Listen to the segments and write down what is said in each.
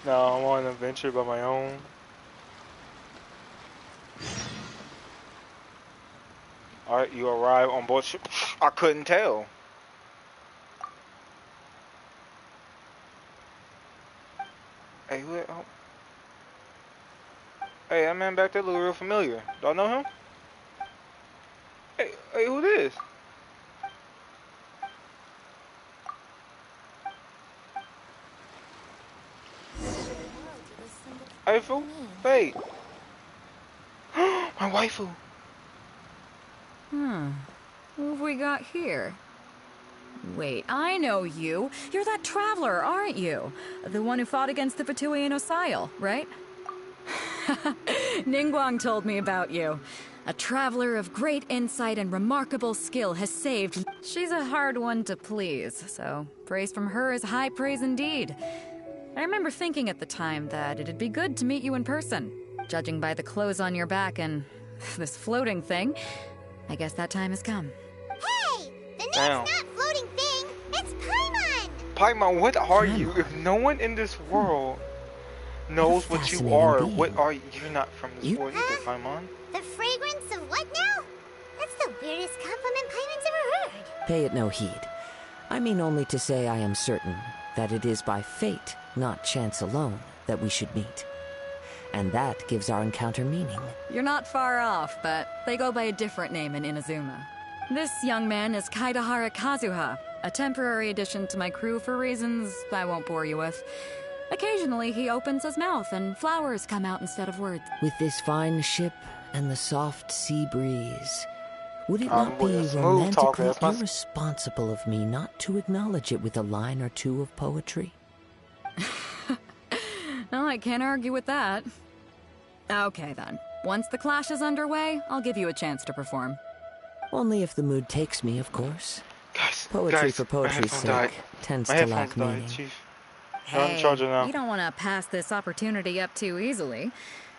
No, I'm on an adventure by my own. Alright, you arrive on board ship. I couldn't tell. Hey, who? Oh. Hey, that man back there look real familiar. Do I know him? Hey, who this? Hey, fool. Hey. My waifu. Who have we got here? Wait, I know you. You're that traveler, aren't you? The one who fought against the Fatuian Osile, right? Ningguang told me about you. A traveler of great insight and remarkable skill has saved... She's a hard one to please, so praise from her is high praise indeed. I remember thinking at the time that it'd be good to meet you in person. Judging by the clothes on your back and this floating thing, I guess that time has come. Hey! The name's not floating thing, it's Paimon! Paimon, what are you? If no one in this world knows what you are, what are you? You're not from this world either, Paimon. The fragrance of what now? That's the weirdest compliment Paimon's ever heard. Pay it no heed. I mean only to say I am certain that it is by fate, not chance alone, that we should meet. And that gives our encounter meaning. You're not far off, but they go by a different name in Inazuma. This young man is Kaidahara Kazuha, a temporary addition to my crew for reasons I won't bore you with. Occasionally, he opens his mouth and flowers come out instead of words. With this fine ship and the soft sea breeze, would it not be romantically irresponsible of me not to acknowledge it with a line or two of poetry? Well, I can't argue with that. Okay, then. Once the clash is underway, I'll give you a chance to perform. Only if the mood takes me, of course. Poetry for poetry's sake tends to lack meaning. Hey, you don't want to pass this opportunity up too easily.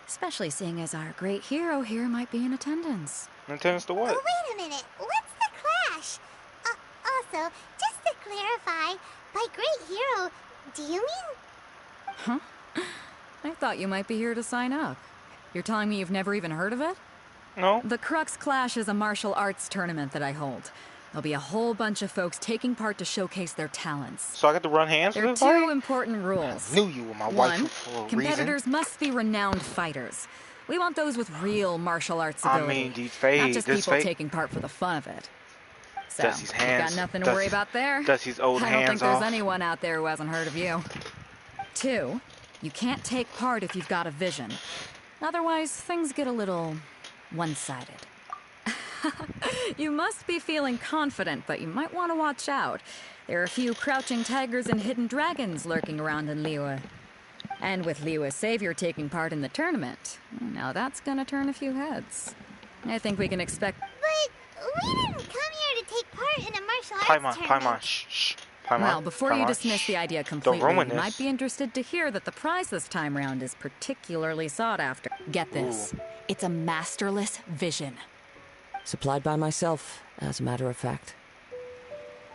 Especially seeing as our great hero here might be in attendance. In attendance to what? Oh, wait a minute. What's the clash? Also, just to clarify, by great hero, do you mean... Huh? I thought you might be here to sign up. You're telling me you've never even heard of it? No. The Crux Clash is a martial arts tournament that I hold. There'll be a whole bunch of folks taking part to showcase their talents. So I get to run hands with everybody? There are two important rules. I knew you were my wife for a reason. Competitors must be renowned fighters. We want those with real martial arts ability. I mean, these fades. Not just people taking part for the fun of it. So, Dusty's hands. You've got nothing to worry about there. Dusty's old hands off. I don't think there's anyone out there who hasn't heard of you. 2, you can't take part if you've got a vision. Otherwise, things get a little one-sided. You must be feeling confident, but you might want to watch out. There are a few crouching tigers and hidden dragons lurking around in Liyue. And with Liyue's savior taking part in the tournament, now that's gonna turn a few heads. I think we can expect... But we didn't come here to take part in a martial arts tournament. Paimon, shh. Paimon, well, before you dismiss the idea completely, you might be interested to hear that the prize this time round is particularly sought after. Get this. Ooh. It's a masterless vision. Supplied by myself, as a matter of fact.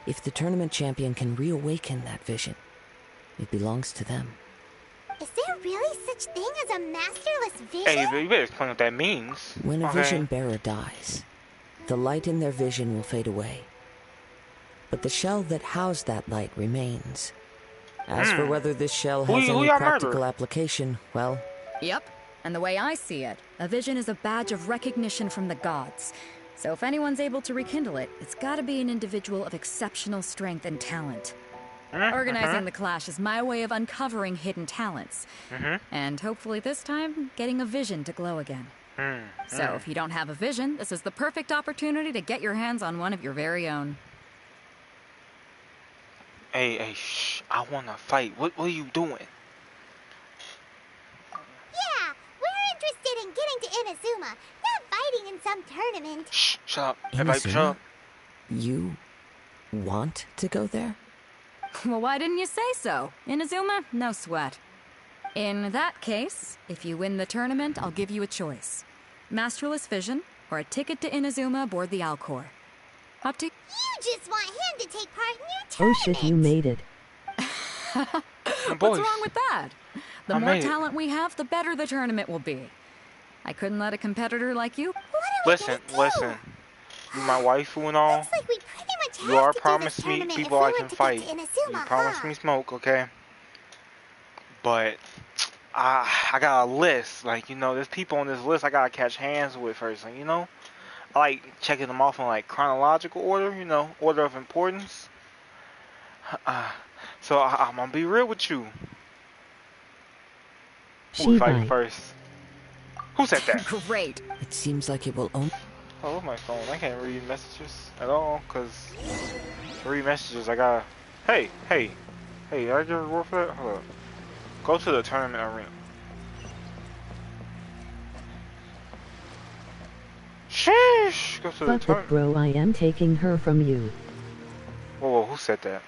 If the tournament champion can reawaken that vision, it belongs to them. Is there really such thing as a masterless vision? Hey, you better explain what that means. When a vision bearer dies, the light in their vision will fade away. But the shell that housed that light remains. As for whether this shell has any practical application, well... Yep. And the way I see it, a vision is a badge of recognition from the gods. So if anyone's able to rekindle it, it's gotta be an individual of exceptional strength and talent. Organizing the clash is my way of uncovering hidden talents. And hopefully this time, getting a vision to glow again. So if you don't have a vision, this is the perfect opportunity to get your hands on one of your very own. Hey, shh. I wanna fight. What are you doing? Yeah, we're interested in getting to Inazuma, not fighting in some tournament. Shh, shut up. Everybody, shut up. You want to go there? Well, why didn't you say so? Inazuma, no sweat. In that case, if you win the tournament, I'll give you a choice. Masterless Vision, or a ticket to Inazuma aboard the Alcor. Up to... You just want him to take part in your tournament! Oh shit, you made it. What's wrong with that? The more talent we have, the better the tournament will be. I couldn't let a competitor like you... Listen. You my waifu and all. Looks like we pretty much You have are to do promised this me tournament people if we I can want to fight. get to You Inazuma, promised me smoke, okay? But I got a list. Like, you know, there's people on this list I gotta catch hands with first. Like, you know, I like checking them off in like chronological order. You know, order of importance. So I'm gonna be real with you. Who we fighting first? Who said that? Great. It seems like it will only... Oh, my phone. I can't read messages at all, cause to read messages I gotta... Hey, did I give a reward for that? Hold up. Go to the tournament arena. Sheesh! Go to the Fuck it, bro, I am taking her from you. Whoa, who said that?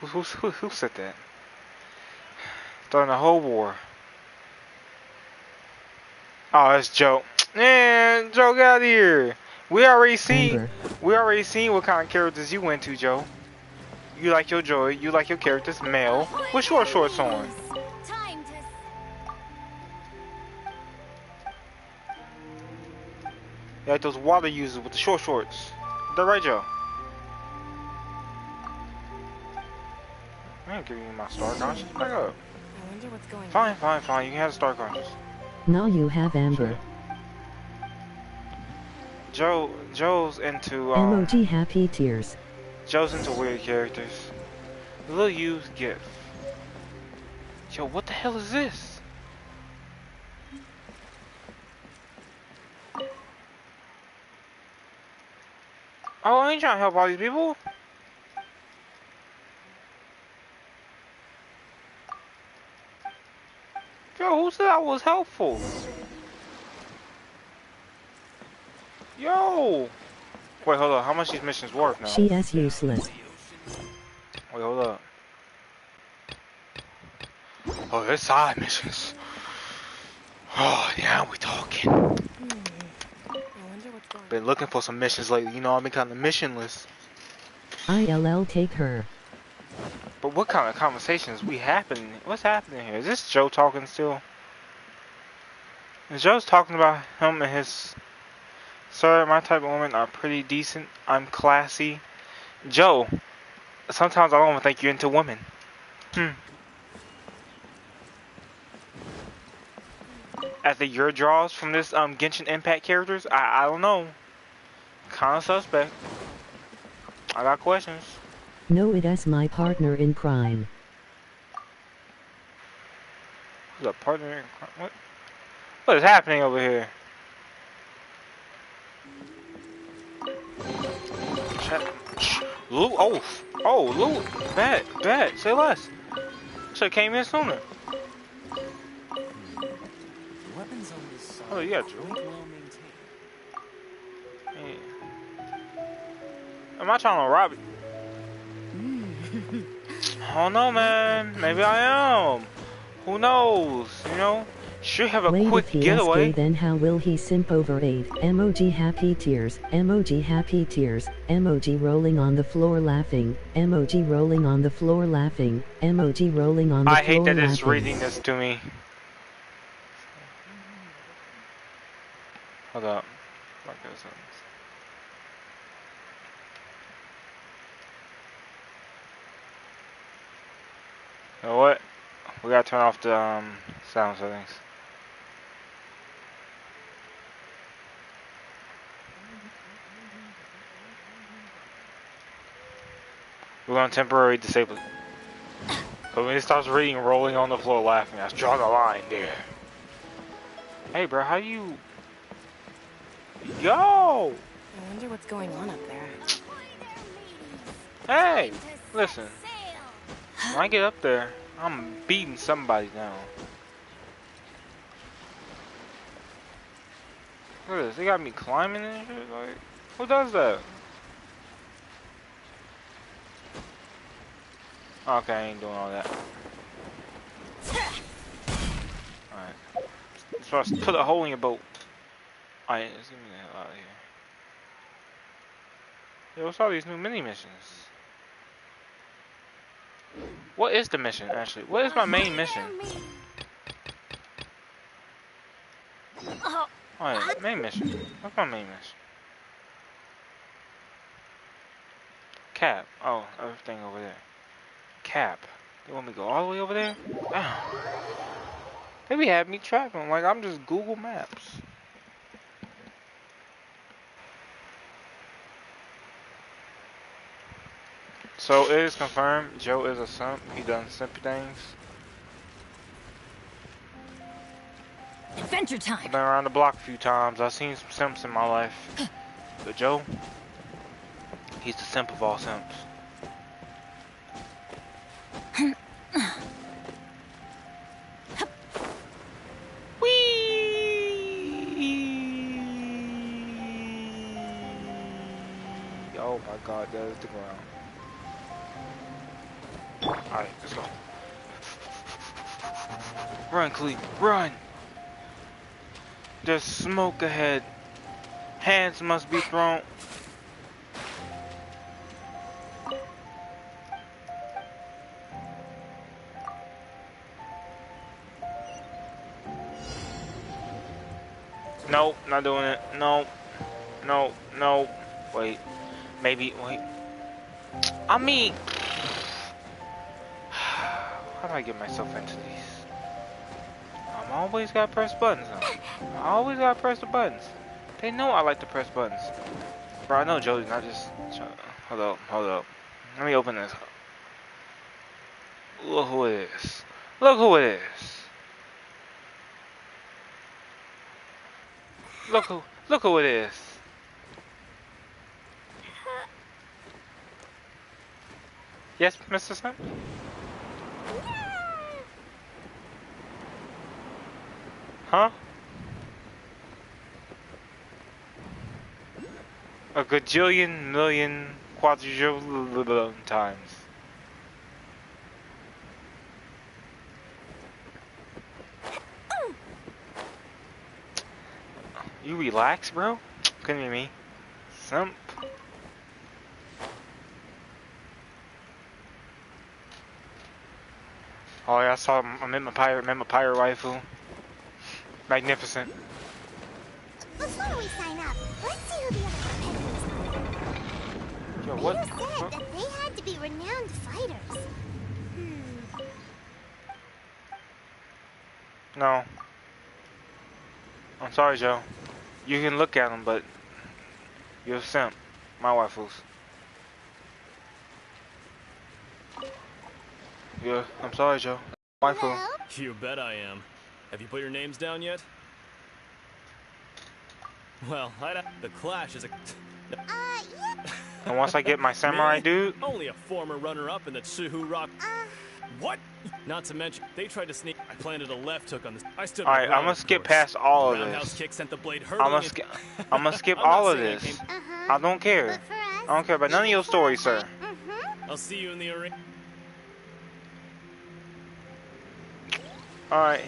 Who said that? Starting a whole war. Oh, it's Joe. Man, Joe, get out of here. We already seen what kind of characters you went to, Joe. You like your Joy, you like your characters male with short shorts on. You like those water users with the short shorts. Is that right, Joe? I ain't giving you my star conscious. Back up. I wonder what's going on. Fine. You can have the star conscious. Now you have Amber. Joe's into emoji happy tears. Joe's into weird characters. Little used gift. Yo, what the hell is this? Oh, I ain't trying to help all these people. Yo, who said I was helpful? Yo! Wait, hold up. How much these missions worth now? She is useless. Wait, hold up. Oh, there's side missions. Oh, yeah, we talking. Been looking for some missions lately. You know, I've been kind of missionless. ILL take her. But what kind of conversations we happening? What's happening here? Is this Joe talking still? Is Joe's talking about him and his... Sir, my type of women are pretty decent. I'm classy. Joe, sometimes I don't even think you're into women. After your draws from this Genshin Impact characters, I don't know. Kinda suspect. I got questions. No, it is my partner in crime. Who's a partner in crime? What is happening over here? Loot, loot, bet, say less. Should've came in sooner. Oh, you got Drew. Hey. Am I trying to rob it? I don't know, man. Maybe I am. Who knows? You know? Should have a quick getaway. Then how will he simp over 8? Emoji happy tears. Emoji happy tears. Emoji rolling on the floor laughing. Emoji rolling on the floor laughing. Emoji rolling on the floor laughing. I hate that it's reading this to me. Hold up. You know what? We gotta turn off the sound settings. We're gonna temporarily disable it. But when it starts reading rolling on the floor laughing, I draw the line there. Hey bro, how you... Yo! I wonder what's going on up there. Hey! Listen. When I get up there, I'm beating somebody down. Look at this, they got me climbing and shit, like... Who does that? Okay, I ain't doing all that. Alright. So I put a hole in your boat. Alright, let's get me the hell out of here. Yo, what's all these new mini missions? What is the mission, actually? What is my main mission? Alright, main mission. What's my main mission? Cap. Oh, everything over there. Cap. They want me to go all the way over there? Damn. They be having me traveling like I'm just Google Maps. So it is confirmed, Joe is a simp. He done simpy things. Adventure time. I've been around the block a few times. I've seen some simps in my life. But Joe, he's the simp of all simps. Whee! Oh my God, that is the ground. Alright, let's go. Run, Cleve, run! There's smoke ahead. Hands must be thrown. Nope, not doing it. No. No, no. Wait. Maybe, wait. I mean... How do I get myself into these? I'm always gotta press buttons. I always gotta press the buttons. They know I like to press buttons. Bro, I know Joey's not just... Hold up, hold up. Let me open this up. Look who it is. Look who it is. Look who it is. Yes, Mr. Simp? Huh? A gajillion, million, quadrillion times. You relax, bro? Couldn't be me. Simp. Oh yeah, I saw him. I met my pirate rifle. Magnificent. Before we sign up, let's see who the other competitors are. Yo, what? You said that they had to be renowned fighters. No. I'm sorry, Joe. You can look at them, but you're a simp. My waffles. Yeah, I'm sorry, Joe. Waifu. Hello? You bet I am. Have you put your names down yet? Well, the Clash is a... Yeah. And once I get my samurai Me? dude, Only a former runner-up in the Tsuhu Rock... What? Not to mention, they tried to sneak... I planted a left hook on this... I stood... alright, I'm gonna skip past all of Roundhouse this. kick sent the blade I'm hurtling... gonna skip I'm not all of saying I this. came- I don't care. But for us, I don't care about none of your stories, sir. I'll see you in the arena. Alright.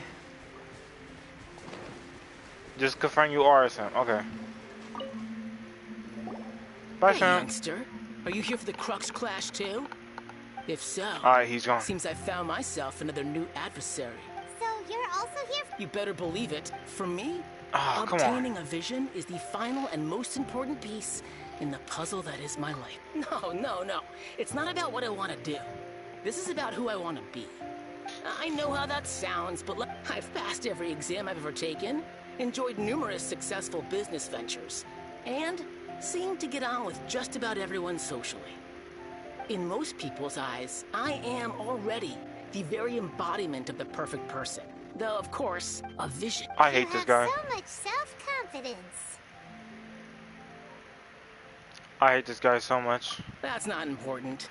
Just confirm you are a simp. Okay. Bye, Hey, simp. youngster. Are you here for the Crux Clash too? If so, Alright, he's gone. seems I found myself another new adversary. So you're also here You better believe it. For me, Oh, come obtaining on. a vision is the final and most important piece in the puzzle that is my life. No. It's not about what I want to do. This is about who I want to be. I know how that sounds, but I've passed every exam I've ever taken, enjoyed numerous successful business ventures, and seem to get on with just about everyone socially. In most people's eyes, I am already the very embodiment of the perfect person. Though, of course, a vision. I hate this guy. so much self-confidence. I hate this guy so much. That's not important.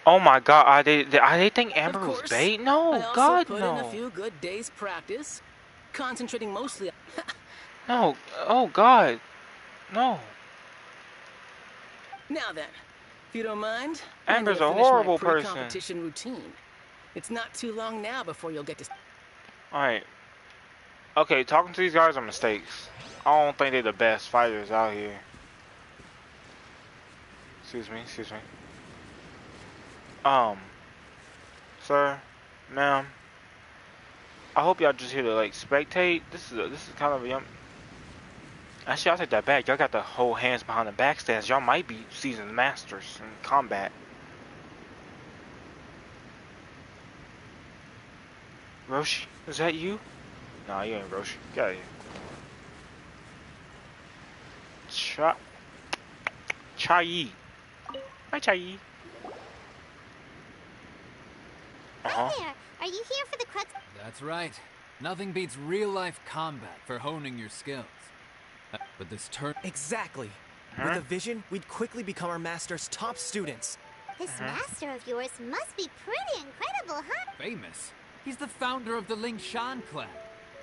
Oh my god, are they think Amber Of was course, bait? No, I also God, put in a no. few good days' practice, concentrating mostly on... No, oh God, no. Now then, if you don't mind, Amber's I'm a gonna finish my horrible person. pre-competition routine. It's not too long now before you'll get to... Alright. Okay, talking to these guys are mistakes. I don't think they're the best fighters out here. Excuse me, excuse me. Sir, ma'am. I hope y'all just here to like spectate. This is kind of a young. Actually, I'll take that back. Y'all got the whole hands behind the back stance. Y'all might be seasoned masters in combat. Roshi, is that you? Nah, you ain't Roshi. Get out of here. Chai. Hi, Chai. Hi there. Are you here for the crux? That's right. Nothing beats real-life combat for honing your skills. But this turn... Exactly. With a vision, we'd quickly become our master's top students. This master of yours must be pretty incredible, huh? Famous? He's the founder of the Lingshan clan.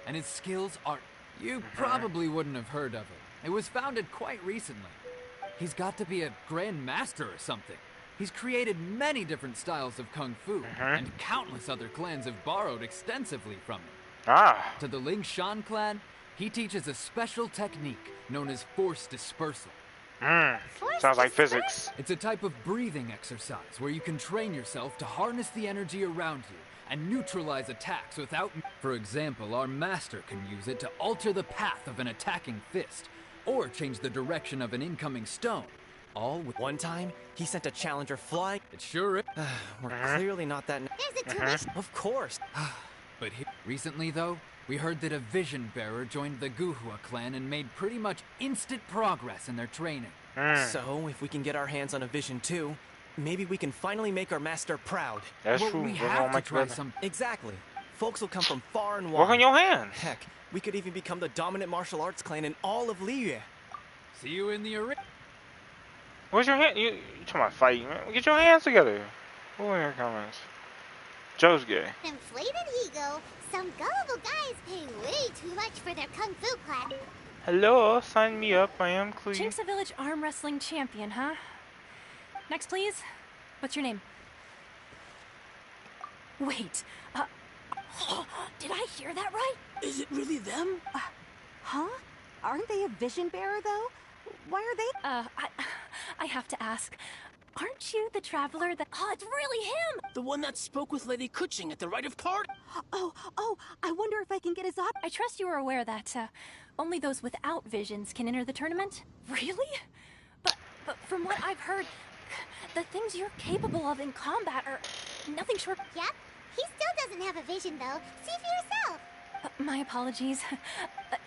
And his skills are... You probably wouldn't have heard of it. It was founded quite recently. He's got to be a grand master or something. He's created many different styles of kung fu, and countless other clans have borrowed extensively from him. To the Lingshan clan, he teaches a special technique known as force dispersal. Sounds like physics. It's a type of breathing exercise where you can train yourself to harness the energy around you and neutralize attacks without... For example, our master can use it to alter the path of an attacking fist, or change the direction of an incoming stone. All with... One time, he sent a challenger flying. It sure is. We're clearly not that... There's a tuition. Of course. But recently, though, we heard that a vision bearer joined the Guhua clan and made pretty much instant progress in their training. So, if we can get our hands on a vision too, maybe we can finally make our master proud. That's well, true. We have to try some... Exactly. Folks will come from far and wide. Work on your hands. Heck, we could even become the dominant martial arts clan in all of Liyue. See you in the arena. Where's your hand? You talking about fighting, man? Get your hands together. Who in your comments? Joe's gay. Inflated ego. Some gullible guys pay way too much for their kung fu class. Hello, sign me up. I am Cleve. Chink's a village arm wrestling champion, huh? Next, please. What's your name? Wait, did I hear that right? Is it really them? Huh? Aren't they a vision bearer, though? Why are they... I have to ask. Aren't you the traveler that... Oh, it's really him! The one that spoke with Lady Kuching at the rite of party? Oh, I wonder if I can get his op... I trust you are aware that, only those without visions can enter the tournament? Really? But from what I've heard, the things you're capable of in combat are nothing short... Yep. He still doesn't have a vision, though. See for yourself. My apologies.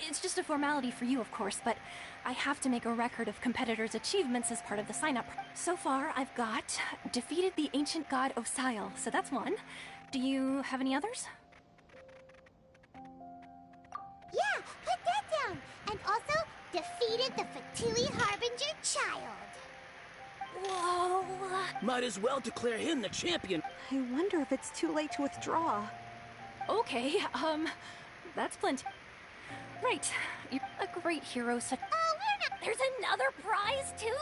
It's just a formality for you, of course, but I have to make a record of competitors' achievements as part of the sign-up. So far, I've got defeated the ancient god Osile, so that's one. Do you have any others? Yeah, put that down. And also, defeated the Fatui Harbinger child. Whoa. Might as well declare him the champion. I wonder if it's too late to withdraw. Okay, that's plenty. Right, you're a great hero, so... Oh, we're not... There's another prize, too?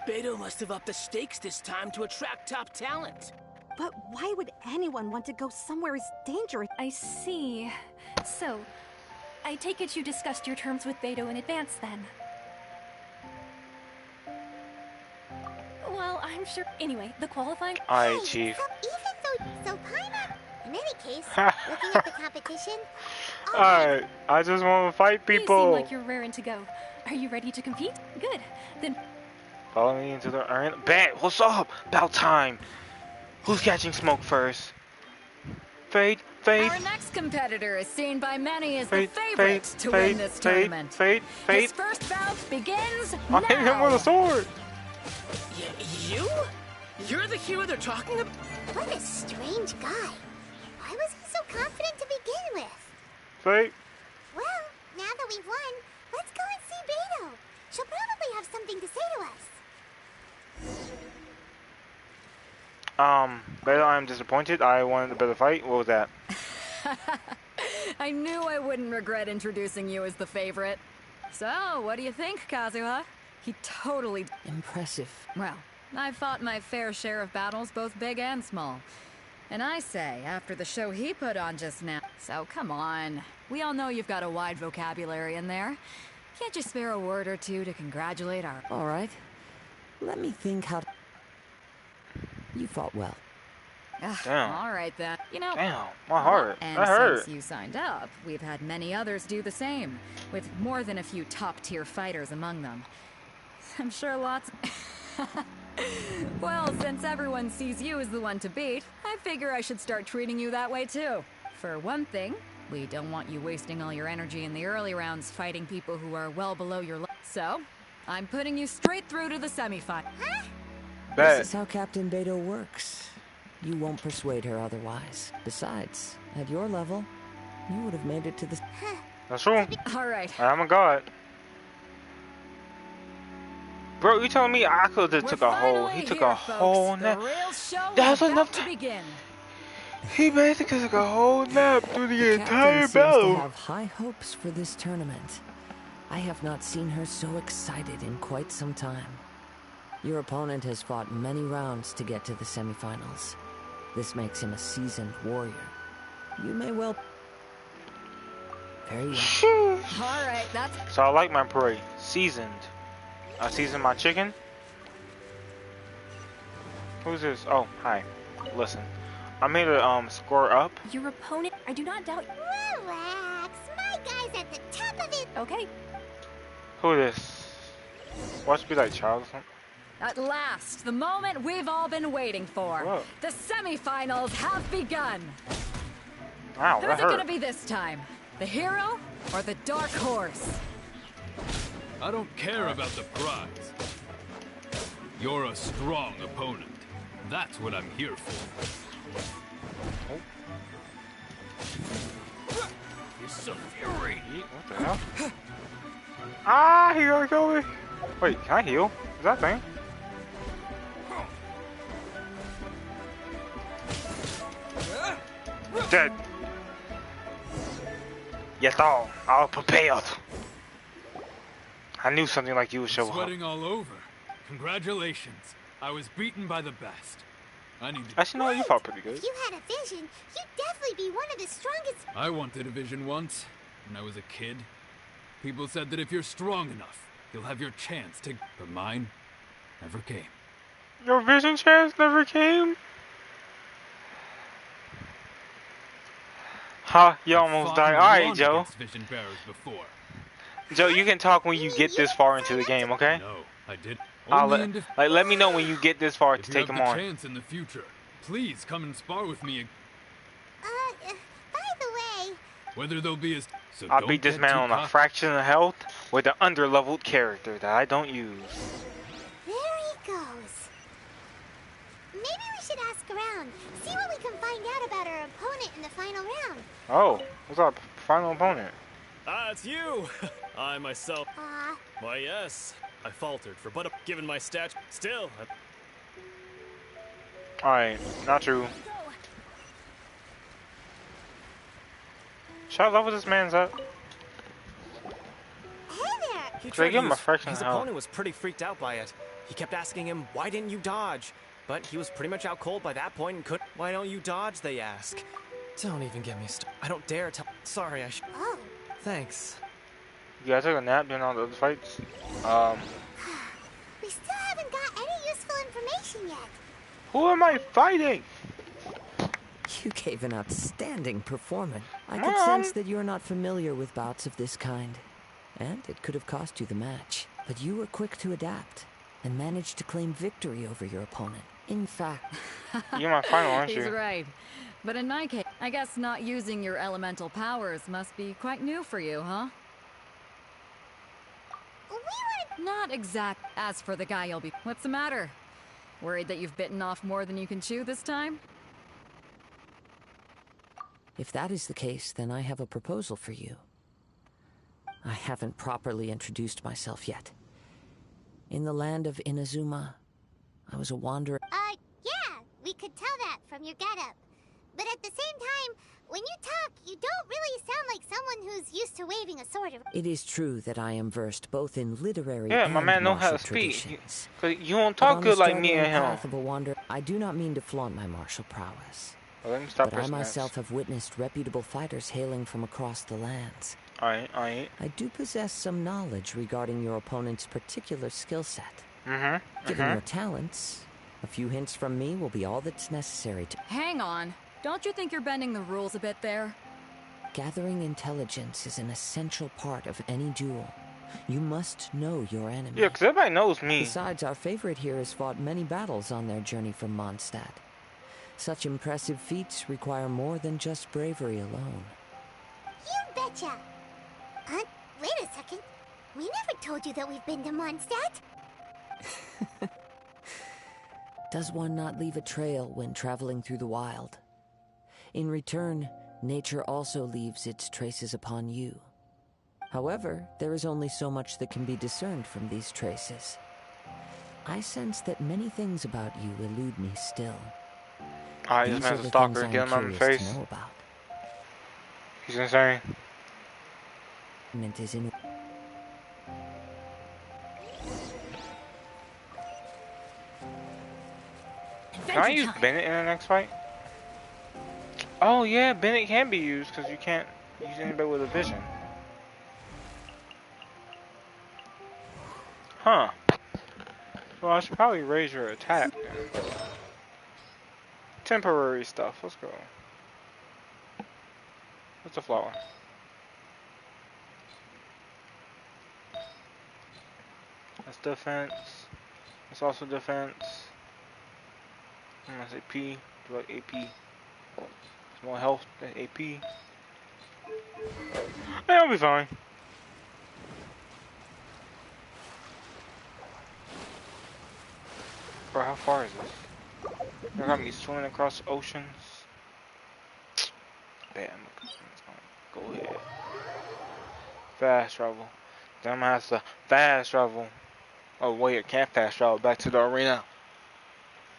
Beto must have upped the stakes this time to attract top talent. But why would anyone want to go somewhere as dangerous? I see. So, I take it you discussed your terms with Beto in advance, then? Well, I'm sure... Anyway, the qualifying... Aye, Chief. Even though... So, Paimon... In any case, looking at the competition... Alright, I just want to fight people. You seem like you're raring to go. Are you ready to compete? Good. Then... Follow me into the arena. Bet, what's up? About time. Who's catching smoke first? Fade. Our next competitor is seen by many as the favorite to win this tournament. His first bout begins now. I hit him with a sword. You? You're the hero they're talking about? What a strange guy. Why was he so confident to begin with? Fade. Well, now that we've won, let's go and see Beto. She'll probably have something to say to us. Beto, I'm disappointed. I wanted a better fight. What was that? I knew I wouldn't regret introducing you as the favorite. So, what do you think, Kazuha? He totally... Impressive. Well, I've fought my fair share of battles, both big and small. And I say, after the show he put on just now. So come on. We all know you've got a wide vocabulary in there. Can't you spare a word or two to congratulate our... All right. Let me think how... You fought well. Damn. All right then. You know... Damn, my heart. And That hurt. since you signed up, we've had many others do the same, with more than a few top-tier fighters among them. I'm sure lots... Well, since everyone sees you as the one to beat, I figure I should start treating you that way too. For one thing, we don't want you wasting all your energy in the early rounds fighting people who are well below your level. So, I'm putting you straight through to the semifinal. Huh? This is how Captain Beto works. You won't persuade her otherwise. Besides, at your level, you would have made it to the... That's true. All right. I'm a god. Bro, you telling me I could have took a whole... He took a whole nap. That's enough to begin. He basically took a whole nap through the entire Captain seems battle. to have high hopes for this tournament. I have not seen her so excited in quite some time. Your opponent has fought many rounds to get to the semifinals. This makes him a seasoned warrior. You may well... Very well. All right, that's... So I like my prey. Seasoned. I seasoned my chicken. Who's this? Oh, hi. Listen. I made a score up. Your opponent, I do not doubt... Relax. My guy's at the top of it. Okay. Who is this? Watch me like child or something. At last, the moment we've all been waiting for. Whoa. The semifinals have begun. Wow, Who's that it gonna hurt. be this time? The hero or the dark horse? I don't care about the prize. You're a strong opponent. That's what I'm here for. You're so fury. What the hell? Ah, he gonna kill me. Wait, can I heal? Is that thing? Dead. Yes, all prepared. I knew something like you would show up. Sweating all over. Congratulations. I was beaten by the best. I need to... Actually, no, you fought pretty good. If you had a vision, you'd definitely be one of the strongest. I wanted a vision once, when I was a kid. People said that if you're strong enough, you'll have your chance to... But mine never came. Your vision chance never came? Huh, you almost died. Alright, Joe. Vision bearers before. Joe, you can talk when you get this far into the game, okay? No, I did. Let me know when you get this far to take him on. Chance in the future, please come and spar with me. By the way... Whether they'll be as... So I'll beat this man on a fraction of health with an under-leveled character that I don't use. There he goes. Maybe we should ask around, see what we can find out about our opponent in the final round. Oh, what's our final opponent? Ah, it's you! I myself... Aw. Why, yes. I faltered for but given my stat. Still... Alright, not true. Should I level this man's up? Hey there! Should I give him a fraction His of health? opponent was pretty freaked out by it. He kept asking him, why didn't you dodge? But he was pretty much out cold by that point and couldn't. Why don't you dodge, they ask. Don't even get me started. I don't dare tell. Sorry, I should. Oh. Thanks. You guys took a nap during all the other fights? We still haven't got any useful information yet. Who am I fighting? You gave an outstanding performance. I could Mom. sense that you're not familiar with bouts of this kind. And it could have cost you the match. But you were quick to adapt and managed to claim victory over your opponent. In fact... You're my final, aren't you? He's right. But in my case, I guess not using your elemental powers must be quite new for you, huh? We were... Not exact. As for the guy you'll be... What's the matter? Worried that you've bitten off more than you can chew this time? If that is the case, then I have a proposal for you. I haven't properly introduced myself yet. In the land of Inazuma, I was a wanderer. Yeah, we could tell that from your getup. But at the same time, when you talk, you don't really sound like someone who's used to waving a sword. It is true that I am versed both in literary Yeah, and my man know how to martial speak. traditions. You don't But talk on good the like me struggling and him. path of a wanderer, I do not mean to flaunt my martial prowess. Well, let me stop but I myself have witnessed reputable fighters hailing from across the lands. I do possess some knowledge regarding your opponent's particular skill set. Given your talents, a few hints from me will be all that's necessary to... Hang on. Don't you think you're bending the rules a bit there? Gathering intelligence is an essential part of any duel. You must know your enemy. Yeah, because everybody knows me. Besides, our favorite here has fought many battles on their journey from Mondstadt. Such impressive feats require more than just bravery alone. You betcha! Wait a second. We never told you that we've been to Mondstadt. Does one not leave a trail when traveling through the wild? In return, nature also leaves its traces upon you. However, there is only so much that can be discerned from these traces. I sense that many things about you elude me still. This man's a stalker, get him on the face. He's insane. Is in... Can I use Bennett in the next fight? Oh yeah, Bennett can be used because you can't use anybody with a vision. Huh. Well, I should probably raise your attack then. Temporary stuff, let's go. What's the flower? That's defense. That's also defense. I'm gonna say P, do like AP. It's more health than AP. Yeah, I'll be fine. Bro, how far is this? They're gonna be swimming across oceans. Damn, go ahead. Fast travel. Then I'm gonna have to fast travel. Oh wait, I can't fast travel back to the arena.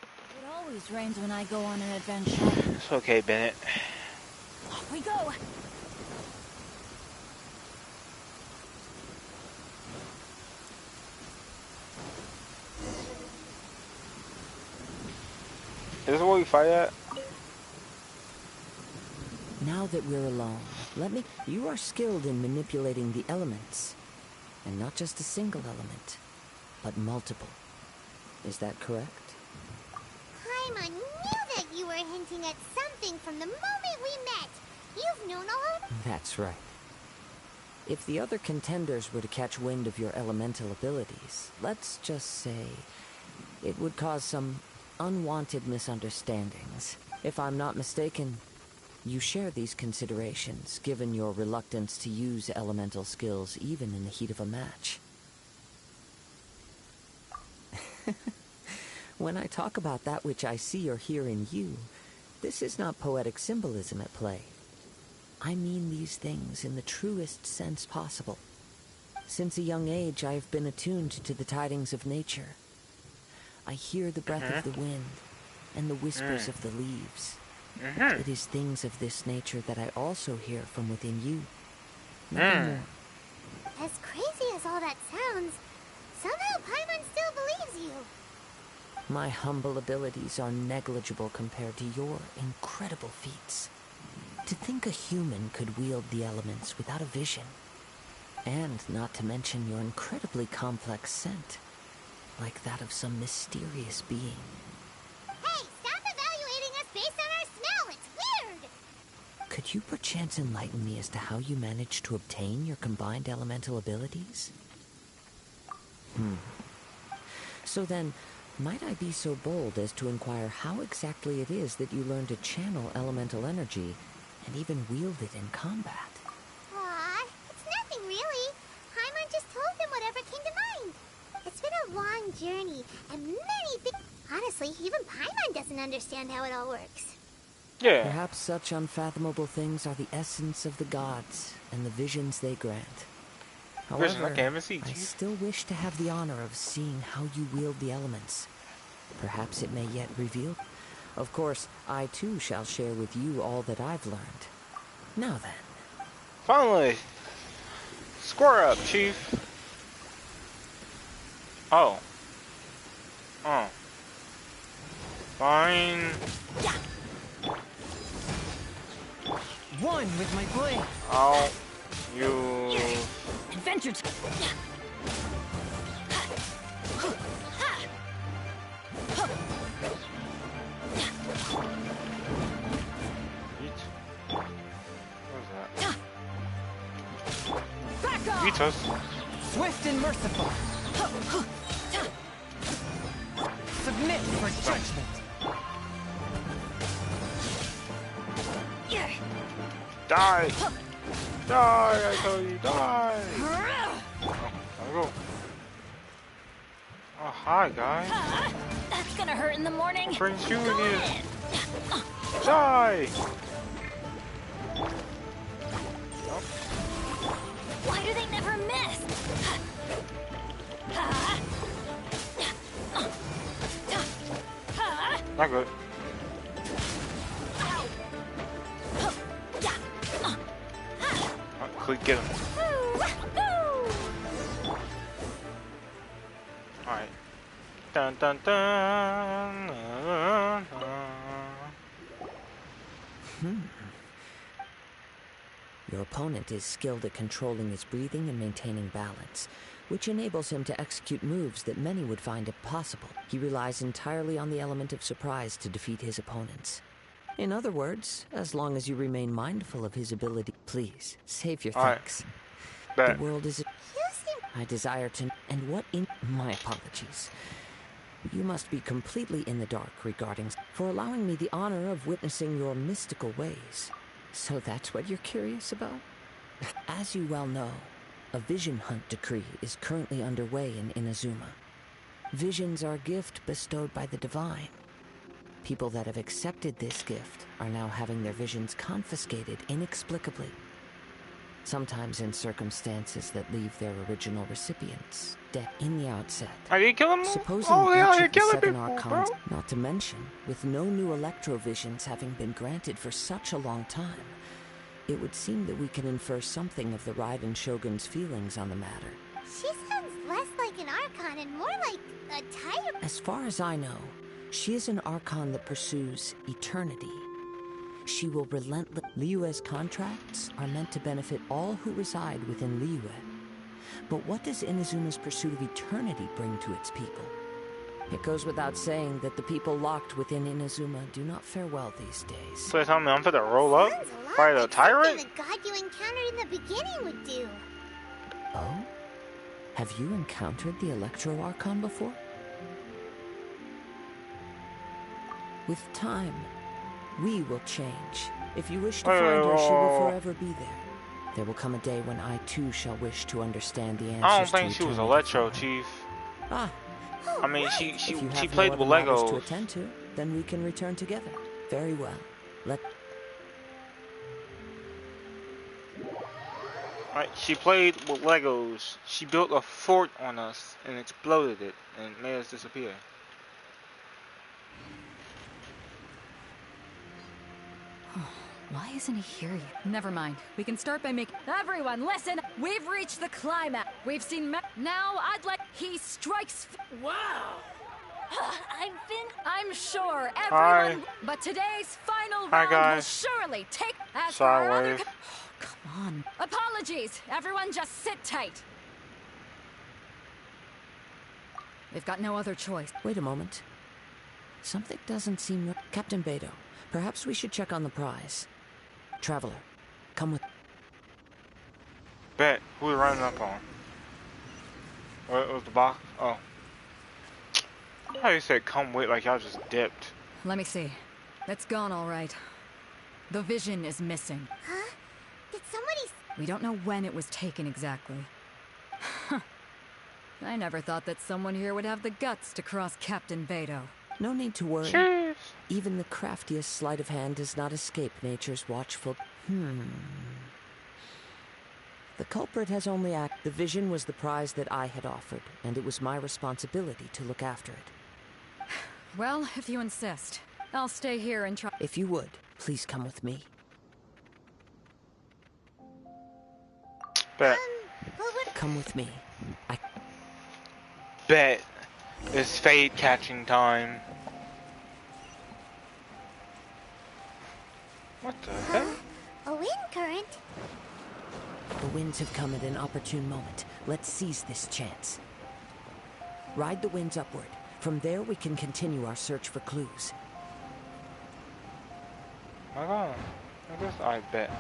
It always rains when I go on an adventure. It's okay, Bennett. Off we go. Is this where we fight at? Now that we're alone, you are skilled in manipulating the elements. And not just a single element, but multiple. Is that correct? Paimon knew that you were hinting at something from the moment we met. You've known all... That's right. If the other contenders were to catch wind of your elemental abilities, let's just say it would cause some unwanted misunderstandings. If I'm not mistaken, you share these considerations, given your reluctance to use elemental skills even in the heat of a match. When I talk about that which I see or hear in you, this is not poetic symbolism at play. I mean these things in the truest sense possible. Since a young age, I have been attuned to the tidings of nature. I hear the breath of the wind and the whispers of the leaves. It is things of this nature that I also hear from within you. Nothing more. As crazy as all that sounds, somehow Paimon still believes you. My humble abilities are negligible compared to your incredible feats. To think a human could wield the elements without a vision. And not to mention your incredibly complex scent, like that of some mysterious being. Hey, stop evaluating us based on our smell! It's weird! Could you perchance enlighten me as to how you managed to obtain your combined elemental abilities? So then, might I be so bold as to inquire how exactly it is that you learn to channel elemental energy and even wield it in combat? Aw, it's nothing really. Paimon just told him whatever came to mind. It's been a long journey, and many things... Honestly, even Paimon doesn't understand how it all works. Yeah. Perhaps such unfathomable things are the essence of the gods and the visions they grant. However, I still wish to have the honor of seeing how you wield the elements. Perhaps it may yet reveal. Of course, I too shall share with you all that I've learned. Now then. Finally! Square up, Chief! Oh. Oh. Fine. one with my blade. Oh, you. Adventure. Beat us. Swift and merciful. Submit for judgment. Die! Die! I tell you, die! Oh, there we go. Oh, hi, guys. That's gonna hurt in the morning. What brings you in here? Die! Why do they never miss? Not good. Click, get him. Alright. Dun dun dun. Your opponent is skilled at controlling his breathing and maintaining balance, which enables him to execute moves that many would find impossible. He relies entirely on the element of surprise to defeat his opponents. In other words, as long as you remain mindful of his ability, please save your thanks. The world is. I desire to. And what in. My apologies. You must be completely in the dark regarding. For allowing me the honor of witnessing your mystical ways. So that's what you're curious about? As you well know, a vision hunt decree is currently underway in Inazuma. Visions are a gift bestowed by the divine. People that have accepted this gift are now having their visions confiscated inexplicably. Sometimes in circumstances that leave their original recipients dead in the outset. Are you killing them? Supposing They each are of the killing 7 people, archons, bro. not to mention, with no new electrovisions having been granted for such a long time, it would seem that we can infer something of the Raiden Shogun's feelings on the matter. She sounds less like an Archon and more like a tyrant. As far as I know, she is an Archon that pursues eternity. She will relentless. Liyue's contracts are meant to benefit all who reside within Liyue. But what does Inazuma's pursuit of eternity bring to its people? It goes without saying that the people locked within Inazuma do not fare well these days. So you're telling me I'm gonna roll up? Fight a tyrant? The god you encountered in the beginning would do. Oh? Have you encountered the Electro Archon before? With time, we will change. If you wish to find her, she will forever be there. There will come a day when I too shall wish to understand the answers. I don't think she was Electro, Chief. Ah. I mean, she if played no with other matters Legos. to attend to, then we can return together. Very well. Right, she played with Legos. She built a fort on us and exploded it and made us disappear. Why isn't he here yet? Never mind. We can start by making... Everyone, listen! We've reached the climax. We've seen... Now, I'd like... He strikes... Wow! I'm sure everyone... Hi. But today's final Hi, round guys. will surely take... As for Sorry. our other... Oh, come on. Apologies. Everyone just sit tight. We've got no other choice. Wait a moment. Something doesn't seem... Captain Beidou, perhaps we should check on the prize. Traveler, come with... Bet. Who we running up on? What was the box? Oh. How you said come with like y'all just dipped. Let me see. It's gone all right. The vision is missing. Huh? Did somebody... We don't know when it was taken exactly. I never thought that someone here would have the guts to cross Captain Beidou. No need to worry. Cheers. Even the craftiest sleight of hand does not escape nature's watchful... The culprit has only acted. The vision was the prize that I had offered, and it was my responsibility to look after it. Well, if you insist, I'll stay here and try... If you would, please come with me. Bet. Come with me. Bet. It's fade catching time. What the heck? A A wind current? The winds have come at an opportune moment. Let's seize this chance. Ride the winds upward. From there, we can continue our search for clues. I guess I bet.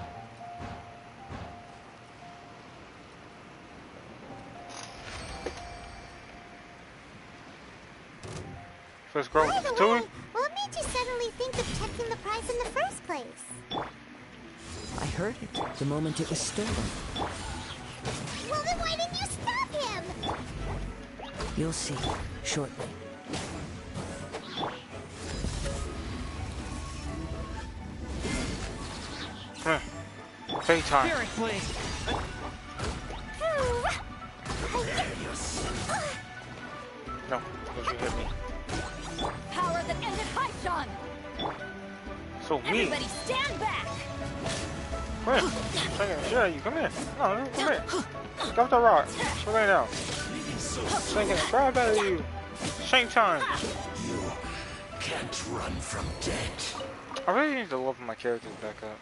First go. By the way, what made you suddenly think of checking the prize in the first place? I heard it the moment it was stolen. Well, then why didn't you stop him? You'll see shortly. Playtime. Fury, please. No, don't you hit me. Power that ended Haishan! So mean. Everybody stand back! Come here. Shaking the shit out of you. Come here. No, come here. Drop the rock. Go lay down. Shaking the crap out of you. Shank time. You can't run from death. I really need to level my characters back up.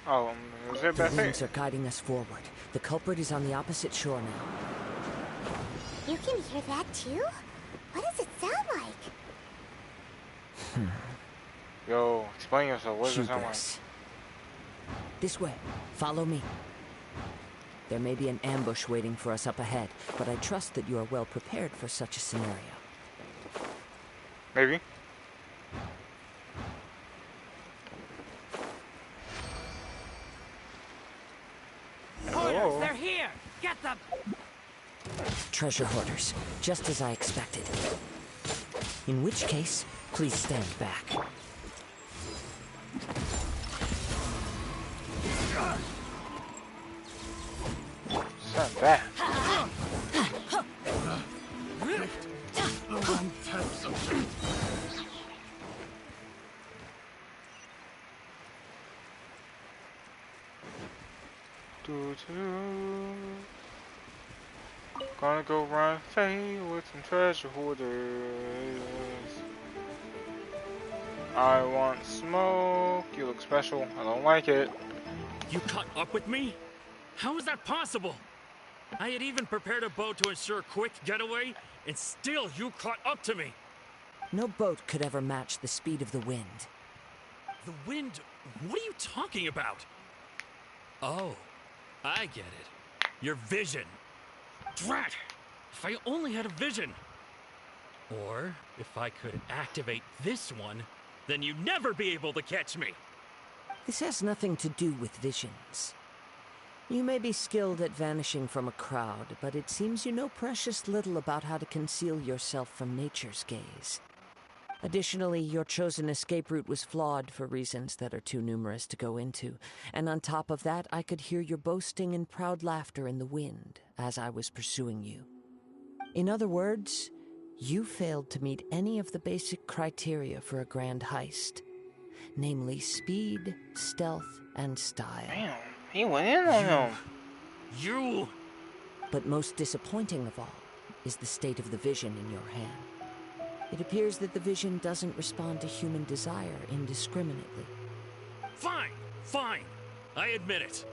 Oh, is there a bad The thing? winds are guiding us forward. The culprit is on the opposite shore now. You can hear that too? What does it sound like? Yo, explain yourself. What does it sound like? Hubris. This way. Follow me. There may be an ambush waiting for us up ahead, but I trust that you are well prepared for such a scenario. Maybe. Hoarders, they're here! Get them! Treasure hoarders, just as I expected. In which case, please stand back. Stand back. Gonna go run fade with some treasure hoarders. I want smoke. You look special. I don't like it. You caught up with me? How is that possible? I had even prepared a boat to ensure a quick getaway, and still you caught up to me. No boat could ever match the speed of the wind. The wind? What are you talking about? Oh, I get it. Your vision. Drat! If I only had a vision. Or if I could activate this one, then you'd never be able to catch me. This has nothing to do with visions. You may be skilled at vanishing from a crowd, but it seems you know precious little about how to conceal yourself from nature's gaze. Additionally, your chosen escape route was flawed for reasons that are too numerous to go into, and on top of that, I could hear your boasting and proud laughter in the wind as I was pursuing you. In other words, you failed to meet any of the basic criteria for a grand heist, namely speed, stealth, and style. Damn, he went in on him. You! But most disappointing of all is the state of the vision in your hand. It appears that the vision doesn't respond to human desire indiscriminately. Fine, fine. I admit it.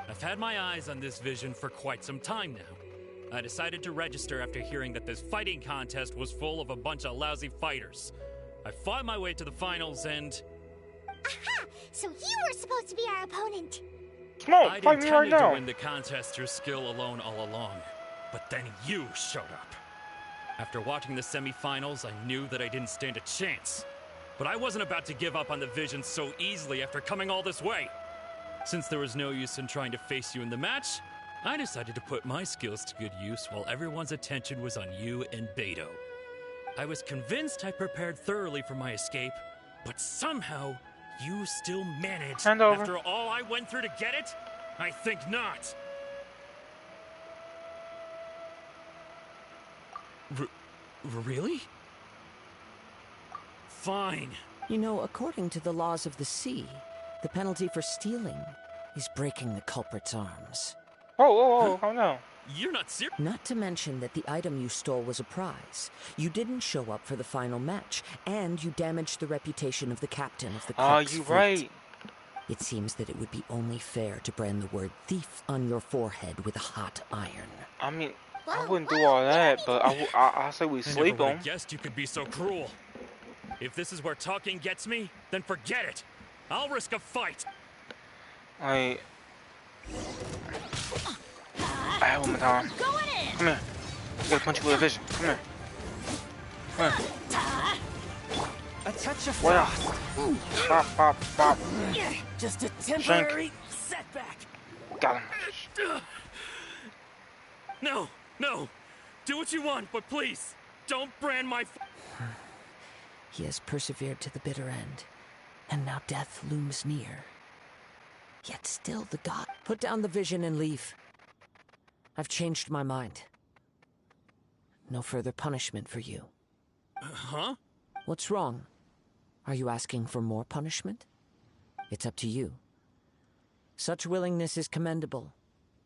I've had my eyes on this vision for quite some time now. I decided to register after hearing that this fighting contest was full of a bunch of lousy fighters. I fought my way to the finals and... Aha! So you were supposed to be our opponent. Smoke, I'd fight me right intended to now. win the contest through skill alone all along. But then you showed up. After watching the semifinals, I knew that I didn't stand a chance. But I wasn't about to give up on the vision so easily after coming all this way. Since there was no use in trying to face you in the match, I decided to put my skills to good use while everyone's attention was on you and Beto. I was convinced I prepared thoroughly for my escape, but somehow you still managed Hand over. after all I went through to get it? I think not. Really? Fine. You know, according to the laws of the sea, the penalty for stealing is breaking the culprit's arms. Whoa, calm down. You're not serious. Not to mention that the item you stole was a prize. You didn't show up for the final match, and you damaged the reputation of the captain of the Crook's you fleet. right. It seems that it would be only fair to brand the word thief on your forehead with a hot iron. I mean, I wouldn't do all that, but I say we sleep I never would on. have guessed you could be so cruel. If this is where talking gets me, then forget it. I'll risk a fight. I have one more time. Come here. I gotta punch you with a vision. Come here. Come here. A touch of Wow. Pop, pop, pop. Just a temporary setback. Got him. No, no. Do what you want, but please, don't brand my... He has persevered to the bitter end, and now death looms near. Yet still the god... Put down the vision and leave. I've changed my mind. No further punishment for you. Huh? What's wrong? Are you asking for more punishment? It's up to you. Such willingness is commendable,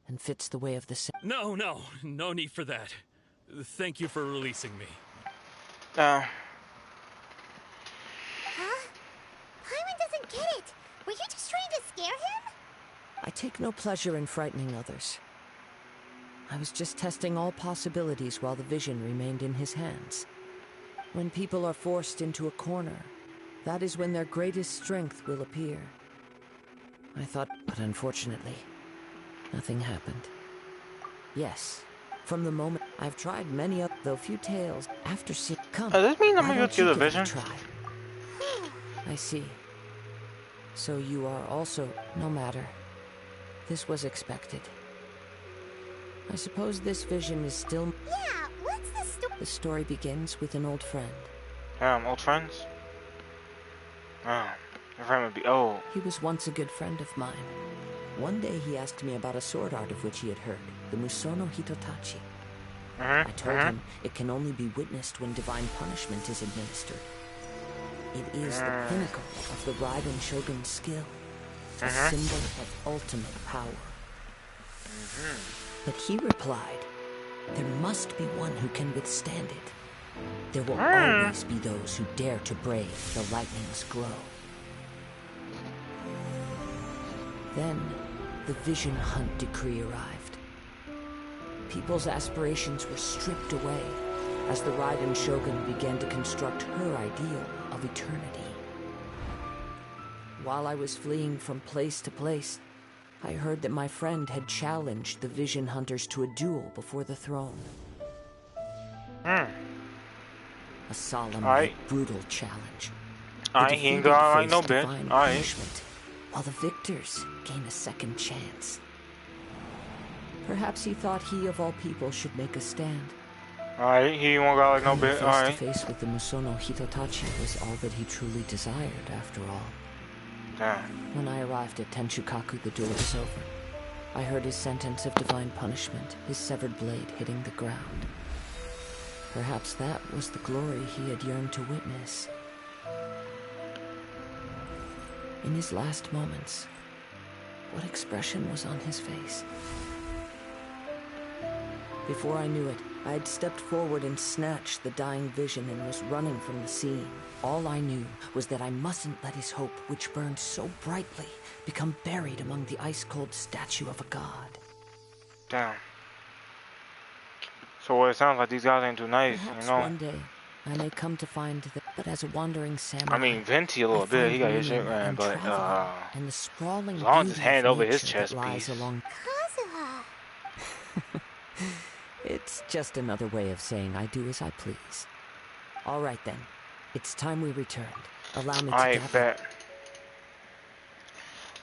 and fits the way of the... No need for that. Thank you for releasing me. Huh? Paimon doesn't get it. Were you just trying to scare him? I take no pleasure in frightening others. I was just testing all possibilities while the vision remained in his hands. When people are forced into a corner, that is when their greatest strength will appear. I thought, but unfortunately, nothing happened. Yes, from the moment I've tried many of, though few tales, after seeing... Come, does this mean I'm why gonna don't go to you the give it a vision? try? I see. So you are also... No matter. This was expected. I suppose this vision is still... Yeah, what's the story? The story begins with an old friend. Old friends? Your friend would be old. He was once a good friend of mine. One day he asked me about a sword art of which he had heard, the Musono Hitotachi. I told him it can only be witnessed when divine punishment is administered. It is the pinnacle of the Raiden Shogun's skill, a symbol of ultimate power. But he replied, there must be one who can withstand it. There will always be those who dare to brave the lightning's glow. Then, the Vision Hunt decree arrived. People's aspirations were stripped away as the Raiden Shogun began to construct her ideal of eternity. While I was fleeing from place to place, I heard that my friend had challenged the Vision Hunters to a duel before the throne. A solemn yet brutal challenge. He ain't gonna like no bit. Punishment, while the victors gain a second chance. Perhaps he thought he of all people should make a stand. He won't go like no bit. Face to face with the Musono Hitotachi was all that he truly desired, after all. When I arrived at Tenshukaku, the duel was over. I heard his sentence of divine punishment, his severed blade hitting the ground. Perhaps that was the glory he had yearned to witness. In his last moments, what expression was on his face? Before I knew it, I had stepped forward and snatched the dying vision and was running from the scene. All I knew was that I mustn't let his hope, which burned so brightly, become buried among the ice-cold statue of a god. Damn. So it sounds like these guys ain't too nice, Perhaps you know? one day, I may come to find that, but as a wandering samurai... I mean, Venti a little bit, he got his shit ran, but, and the sprawling as long as his beauty hand of over his nature chest that lies piece. along... Kazuha. It's just another way of saying I do as I please. All right, then. It's time we returned. Allow me to I bet.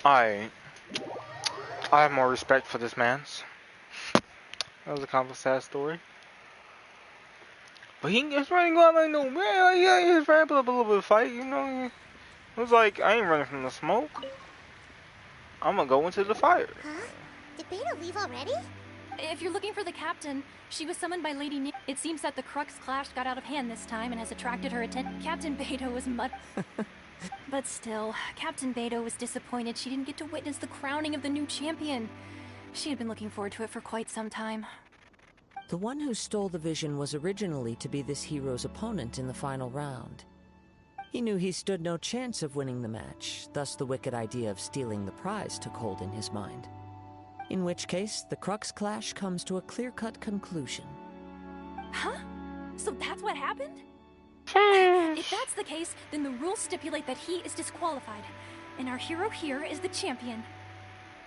I have more respect for this man's. That was a kind of a sad story. But he just running go out like no man. Yeah, he just ran up a little bit of fight, you know. It was like, I ain't running from the smoke. I'm gonna go into the fire. Huh? Did Beta leave already? If you're looking for the captain, she was summoned by Lady Ni. It seems that the Crux clash got out of hand this time and has attracted her attention. Captain Beto was But still, Captain Beto was disappointed she didn't get to witness the crowning of the new champion. She had been looking forward to it for quite some time. The one who stole the vision was originally to be this hero's opponent in the final round. He knew he stood no chance of winning the match, thus the wicked idea of stealing the prize took hold in his mind. In which case, the Crux clash comes to a clear-cut conclusion. Huh? So that's what happened? If that's the case, then the rules stipulate that he is disqualified. And our hero here is the champion.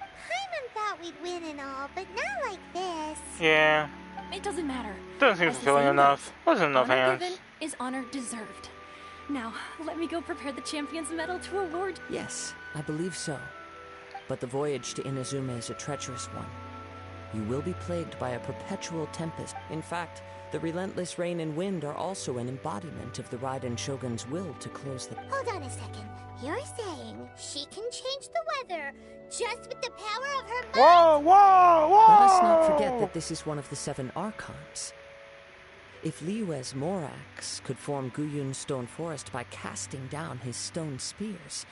Paimon thought we'd win and all, but not like this. Yeah. It doesn't matter. Doesn't seem fulfilling enough. Wasn't enough honor hands. given is honor deserved. Now, let me go prepare the champion's medal to award. Yes, I believe so. But the voyage to Inazuma is a treacherous one. You will be plagued by a perpetual tempest. In fact, the relentless rain and wind are also an embodiment of the Raiden Shogun's will to close the... Hold on a second. You're saying she can change the weather just with the power of her mind? Whoa, whoa, whoa! Let us not forget that this is one of the 7 Archons. If Liyue's Morax could form Guyun's stone forest by casting down his stone spears,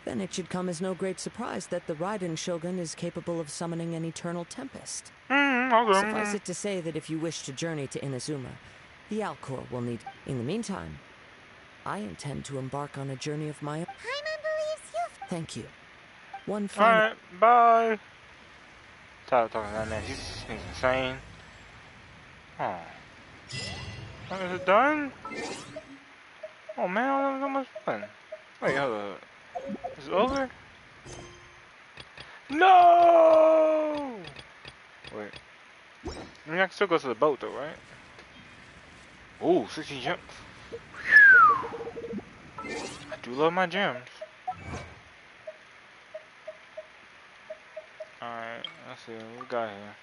then it should come as no great surprise that the Raiden Shogun is capable of summoning an eternal tempest. Okay. Suffice it to say that if you wish to journey to Inazuma, the Alcor will need... In the meantime, I intend to embark on a journey of my own. Paimon believes you. Thank you. One final... Alright, bye. Tired of talking to that man. He's insane. Oh. Is it done? Oh man, that was almost fun. Wait, hold up. Is it over? No! Wait. I mean, I can still go to the boat though, right? Ooh, 16 jumps. I do love my gems. Alright, let's see what we got here.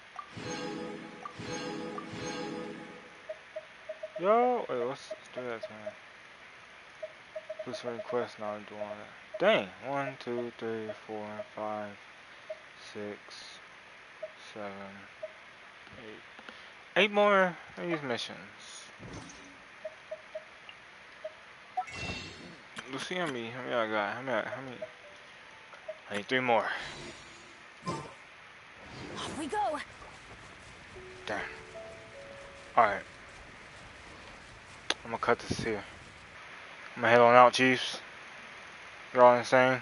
Yo, wait, let's do that time. Please request, now do all that. Dang! 1, 2, 3, 4, 5, 6, 7, 8. 8 more of these missions. Let's see how many I got. How many? I need 3 more. Off we go. Damn. Alright. I'm gonna cut this here. I'm gonna head on out, Chiefs. You're all insane.